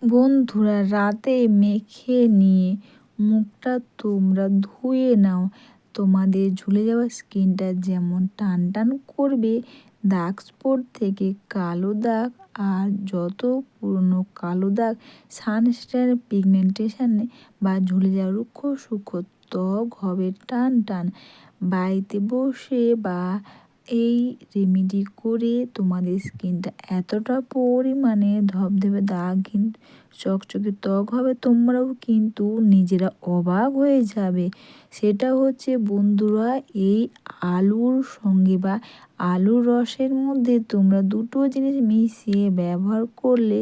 বন্ধুরা, রাতে মেখে নিয়ে মুখটা তোমরা ধুয়ে নাও। তোমাদের ঝুলে যাওয়া স্কিনটা যেমন টান টান করবে, দাগ স্পট থেকে কালো দাগ আর যত পুরনো কালো দাগ, সানস্ক্রিন পিগমেন্টেশনে বা ঝুলে যাওয়া রুক্ষ সূক্ষ্ম ত্বক হবে টান টান। বাড়িতে বসে বা এই রেমেডি করে তোমাদের স্কিনটা এতটা পরিমাণে ধবধবে দাগহীন চকচকে ত্বক হবে, তোমরাও কিন্তু নিজেরা অবাক হয়ে যাবে। সেটা হচ্ছে বন্ধুরা, এই আলুর সঙ্গে বা আলুর রসের মধ্যে তোমরা দুটো জিনিস মিশিয়ে ব্যবহার করলে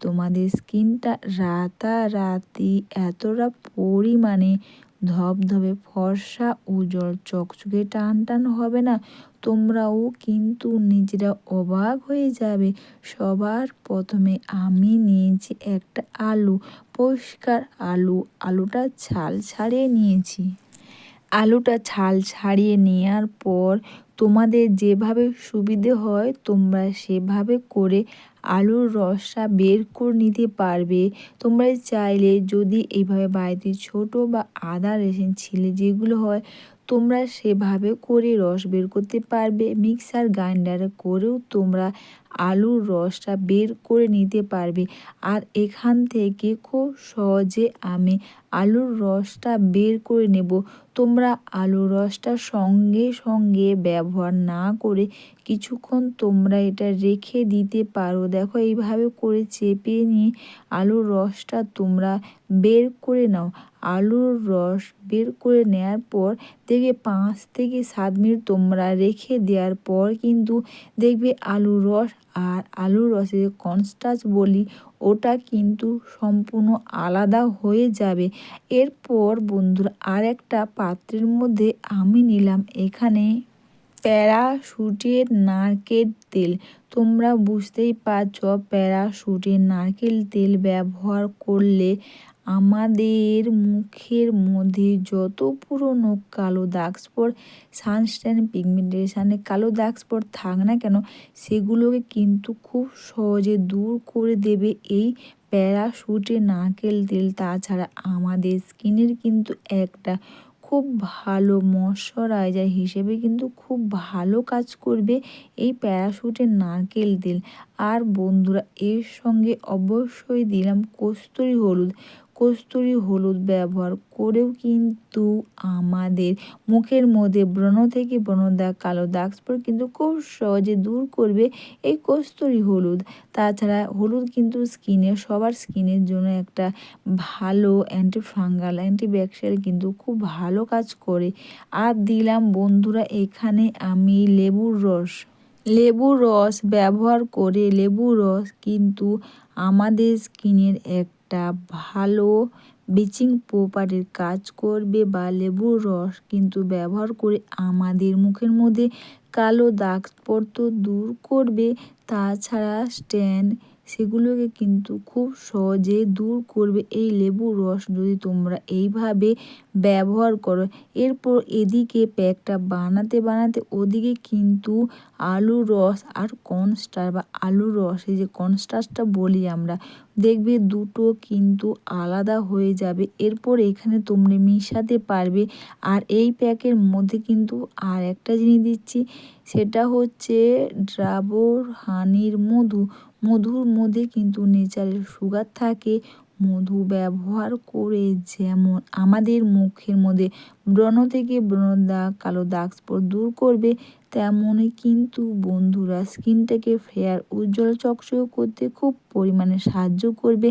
তোমাদের স্কিনটা রাতারাতি এতটা পরিমাণে ধবধবে ফর্সা উজ্জ্বল চকচকে টান টান হবে না, তোমরাও কিন্তু নিজেরা অবাক হয়ে যাবে। সবার প্রথমে আমি নিয়েছি একটা আলু, পরিষ্কার আলু। আলুটা ছাল ছাড়িয়ে নিয়েছি। আলুটা ছাল ছাড়িয়ে নেওয়ার পর তোমাদের যেভাবে সুবিধে হয় তোমরা সেভাবে করে আলুর রসটা বের করে নিতে পারবে। তোমরা চাইলে যদি এইভাবে বাড়িতে ছোট বা আদা রসুন ছিলে যেগুলো হয়, তোমরা সেভাবে করে রস বের করতে পারবে। মিক্সার গ্রাইন্ডারে করেও তোমরা আলুর রসটা বের করে নিতে পারবে। আর এখান থেকে খুব সহজে আমি আলুর রসটা বের করে নেব। তোমরা আলুর রসটা সঙ্গে সঙ্গে ব্যবহার না করে কিছুক্ষণ তোমরা এটা রেখে দিতে পারো। দেখো, এইভাবে করে চেপে নিয়ে আলুর রসটা তোমরা বের করে নাও। আলুর রস বের করে নেওয়ার পর দেখবে 5 থেকে 7 মিনিট তোমরা রেখে দেওয়ার পর কিন্তু দেখবে আলুর রস আর আলুর রসের কর্নস্টার্চ বলি, ওটা কিন্তু সম্পূর্ণ আলাদা হয়ে যাবে। এরপর বন্ধুরা, আর একটা পাত্রের মধ্যে আমি নিলাম এখানে প্যারাশুটের নারকেল তেল। তোমরা বুঝতেই পারছ, প্যারাশুটের নারকেল তেল ব্যবহার করলে আমাদের মুখের মধ্যে যত পুরনো কালো দাগ স্পট, সানস্ক্রিন পিগমেন্টেশনে কালো দাগ স্পট থাক না কেন, সেগুলোকে কিন্তু খুব সহজে দূর করে দেবে এই প্যারাশুটের নারকেল তেল। তাছাড়া আমাদের স্কিনের কিন্তু একটা খুব ভালো ময়শ্চারাইজার হিসেবে কিন্তু খুব ভালো কাজ করবে এই প্যারাশুটের নারকেল তেল। আর বন্ধুরা, এর সঙ্গে অবশ্যই দিলাম কস্তুরি হলুদ। কস্তুরি হলুদ ব্যবহার করেও কিন্তু আমাদের মুখের মধ্যে ব্রণ থেকে ব্রণ দাগ, কালো দাগ স্পট কিন্তু খুব সহজে দূর করবে এই কস্তুরি হলুদ। তাছাড়া হলুদ কিন্তু সবার স্কিনের জন্য একটা ভালো অ্যান্টিফাঙ্গাল অ্যান্টিব্যাকটেরিয়াল কিন্তু খুব ভালো কাজ করে। আর দিলাম বন্ধুরা এখানে আমি লেবুর রস। লেবুর রস ব্যবহার করে লেবুর রস কিন্তু আমাদের স্কিনের একটা ভালো ব্লিচিং প্রপার্টির কাজ করবে, বা লেবুর রস কিন্তু ব্যবহার করে আমাদের মুখের মধ্যে কালো দাগ স্পট তো দূর করবে, তাছাড়া স্ট্যান সেগুলোকে কিন্তু খুব সহজে দূর করবে এই লেবুর রস যদি তোমরা এইভাবে ব্যবহার করো। এরপর এদিকে প্যাকটা বানাতে বানাতে ওদিকে কিন্তু আলুর রস আর কর্নস্টার্চ বা আলুর রস, এই যে কর্নস্টার্চটা বলি আমরা, দেখবে দুটো কিন্তু আলাদা হয়ে যাবে। এরপর এখানে তোমরা মিশাতে পারবে। আর এই প্যাকের মধ্যে কিন্তু আর একটা জিনিস দিচ্ছি, সেটা হচ্ছে ডাবর হানির মধু। মধুর মধ্যে কিন্তু নেচারেল সুগার থাকে। মধু ব্যবহার করে যেমন আমাদের মুখের মধ্যে ব্রণ থেকে ব্রণ দাগ, কালো দাগ স্পট দূর করবে, তেমনই কিন্তু বন্ধুরা স্কিনটাকে ফেয়ার উজ্জ্বল চকচকে করতে খুব পরিমাণে সাহায্য করবে।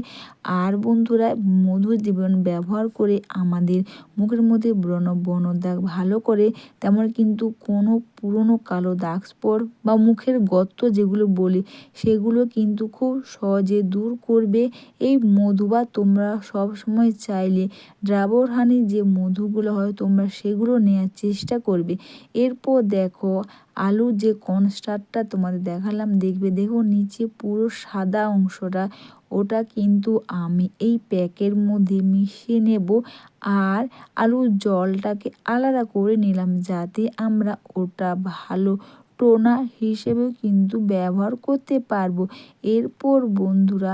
আর বন্ধুরা, মধুর জীবন ব্যবহার করে আমাদের মুখের মধ্যে ব্রণ দাগ ভালো করে, তেমন কিন্তু কোনো পুরনো কালো দাগ স্পট বা মুখের গর্ত যেগুলো বলি, সেগুলো কিন্তু খুব সহজে দূর করবে এই মধু। বা তোমরা সবসময় চাইলে ডাবর হানির যে মধুগুলো হয় তোমরা সেগুলো নেওয়ার চেষ্টা করবে। এরপর দেখো, আলুর যে কর্নস্টার্চটা তোমাদের দেখালাম, দেখো নিচে পুরো সাদা অংশটা, ওটা কিন্তু আমি এই প্যাকের মধ্যে মিশিয়ে নেব। আর আলুর জলটাকে আলাদা করে নিলাম যাতে আমরা ওটা ভালো টোনার হিসেবেও কিন্তু ব্যবহার করতে পারবো। এরপর বন্ধুরা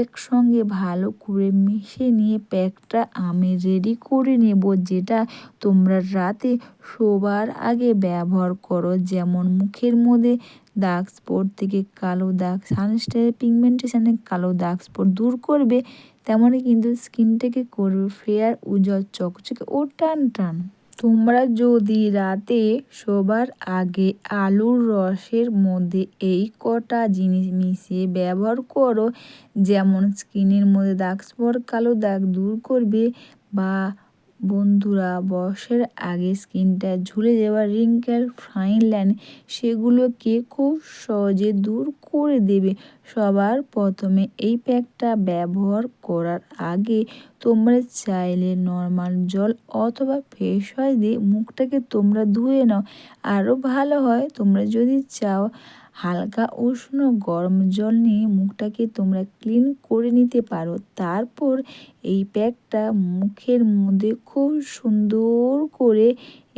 একসঙ্গে ভালো করে মিশিয়ে নিয়ে প্যাকটা আমি রেডি করে নেব, যেটা তোমরা রাতে শোবার আগে ব্যবহার করো। যেমন মুখের মধ্যে দাগ স্পট থেকে কালো দাগ, সানস্ক্রিনের পিগমেন্টেশনের কালো দাগ স্পট দূর করবে, তেমনই কিন্তু স্কিনটাকে করবে ফেয়ার, উজ্জ্বল, চকচকে ও টান টান। তোমরা যদি রাতে শোবার আগে আলুর রসের মধ্যে এই কটা জিনিস মিশিয়ে ব্যবহার করো, যেমন স্কিনের মধ্যে দাগ স্পট, কালো দাগ দূর করবে, বা বন্ধুরা বয়সের আগে স্কিনটা ঝুলে যাওয়া রিঙ্কেল, ফাইন লাইন সেগুলোকে খুব সহজে দূর করে দেবে। সবার প্রথমে এই প্যাকটা ব্যবহার করার আগে তোমরা চাইলে নর্মাল জল অথবা ফেস ওয়াশ দিয়ে মুখটাকে তোমরা ধুয়ে নাও। আরও ভালো হয় তোমরা যদি চাও হালকা উষ্ণ গরম জল নিয়ে মুখটাকে তোমরা ক্লিন করে নিতে পারো। তারপর এই প্যাকটা মুখের মধ্যে খুব সুন্দর করে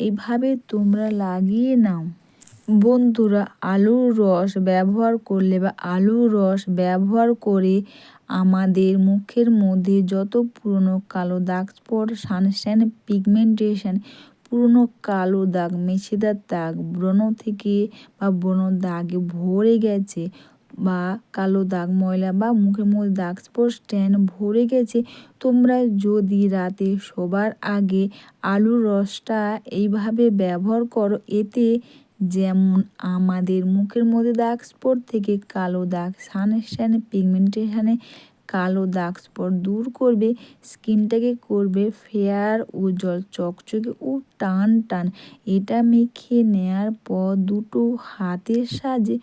এইভাবে তোমরা লাগিয়ে নাও। বন্ধুরা আলুর রস ব্যবহার করলে বা আলুর রস ব্যবহার করে আমাদের মুখের মধ্যে যত পুরনো কালো দাগ স্পট, সানস্ক্রিন, পিগমেন্টেশন, পুরনো কালো দাগ, মেছেদার দাগ, ব্রণ থেকে বা ব্রণ দাগে ভরে গেছে, বা কালো দাগ, ময়লা বা মুখের মধ্যে দাগ স্পট, ট্যান ভরে গেছে, তোমরা যদি রাতে শোবার আগে আলুর রসটা এইভাবে ব্যবহার করো, এতে যেমন আমাদের মুখের মধ্যে দাগ স্পট থেকে কালো দাগ, সানস্ক্রিনে, পিগমেন্টেশনে কালো দাগ স্পট দূর করবে, স্কিনটাকে করবে ফেয়ার, উজ্জ্বল, চকচকে ও টান টান। এটা মেখে নেওয়ার পর দুটো হাতের সাহায্যে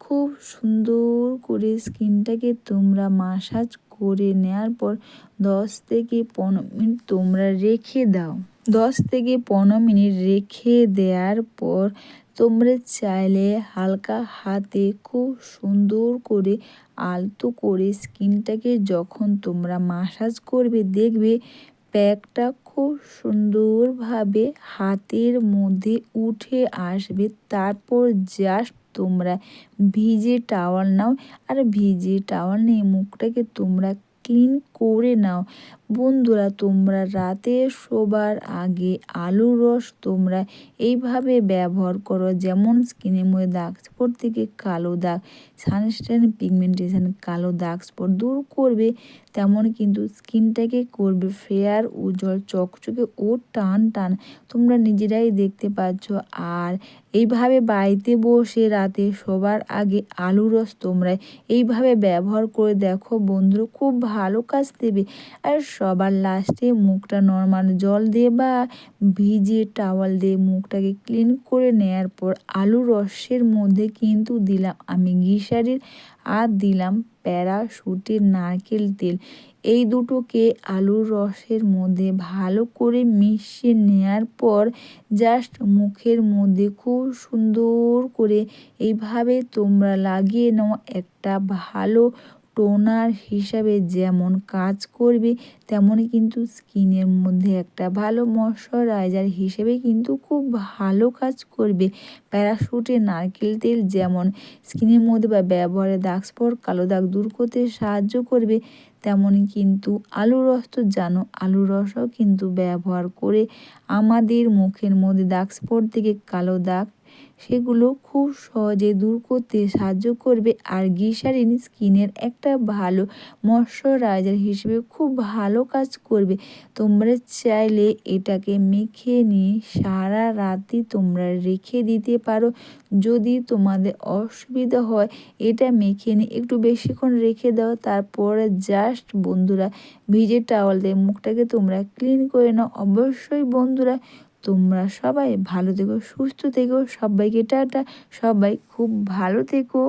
খুব সুন্দর করে স্কিনটাকে তোমরা মাসাজ করে নেওয়ার পর 10 থেকে 15 মিনিট তোমরা রেখে দাও। 10 থেকে 15 মিনিট রেখে দেওয়ার পর তোমরা চাইলে হালকা হাতে খুব সুন্দর করে আলতো করে স্কিনটাকে যখন তোমরা মাসাজ করবে, দেখবে প্যাকটা খুব সুন্দরভাবে হাতের মধ্যে উঠে আসবে। তারপর জাস্ট তোমরা ভিজে টাওয়াল নাও, আর ভিজে টাওয়াল নিয়ে মুখটাকে তোমরা ক্লিন করে নাও। বন্ধুরা তোমরা রাতে শোবার আগে আলুর রস তোমরা এইভাবে ব্যবহার করো, যেমন স্কিনের মধ্যে দাগ স্পট থেকে কালো দাগ, সানস্ক্রিন, পিগমেন্টেশন কালো দাগ স্পট দূর করবে, তেমন কিন্তু স্কিনটাকে করবে ফেয়ার, উজ্জ্বল, চকচকে ও টান টান। তোমরা নিজেরাই দেখতে পাচ্ছ। আর এইভাবে বাড়িতে বসে রাতে শোবার আগে আলুর রস তোমরা এইভাবে ব্যবহার করে দেখো বন্ধুরা, খুব ভালো কাজ দেবে। আর সবার লাস্টে মুখটা নর্মাল জল দিয়ে বা ভিজে টাওয়াল দিয়ে মুখটাকে ক্লিন করে নেওয়ার পর আলুর রসের মধ্যে কিন্তু দিলাম আমি গ্লিসারিন আর দিলাম প্যারাশুটের নারকেল তেল। এই দুটোকে আলুর রসের মধ্যে ভালো করে মিশিয়ে নেওয়ার পর জাস্ট মুখের মধ্যে খুব সুন্দর করে এইভাবে তোমরা লাগিয়ে নাও। একটা ভালো টোনার হিসাবে যেমন কাজ করবে, তেমনই কিন্তু স্কিনের মধ্যে একটা ভালো ময়শ্চারাইজার হিসেবে কিন্তু খুব ভালো কাজ করবে। প্যারাশুটের নারকেল তেল যেমন স্কিনের মধ্যে বা ব্যবহারে দাগ স্পট, কালো দাগ দূর করতে সাহায্য করবে, তেমনই কিন্তু আলুর রস তো জানো, আলুর রসও কিন্তু ব্যবহার করে আমাদের মুখের মধ্যে দাগ স্পট থেকে কালো দাগ সেগুলো খুব সহজে দূর করতে সাহায্য করবে। আর গ্লিসারিন স্কিনের একটা ভালো ময়শ্চারাইজার হিসেবে খুব ভালো কাজ করবে। তোমরা চাইলে এটাকে মেখে নিয়ে সারা রাতই তোমরা রেখে দিতে পারো। যদি তোমাদের অসুবিধা হয় এটা মেখে নিয়ে একটু বেশিক্ষণ রেখে দাও, তারপরে জাস্ট বন্ধুরা ভিজে টাওয়াল দিয়ে মুখটাকে তোমরা ক্লিন করে নাও। অবশ্যই বন্ধুরা তোমরা সবাই ভালো থেকো, সুস্থ থেকো, সবাইকে টাটা, সবাই খুব ভালো থেকো।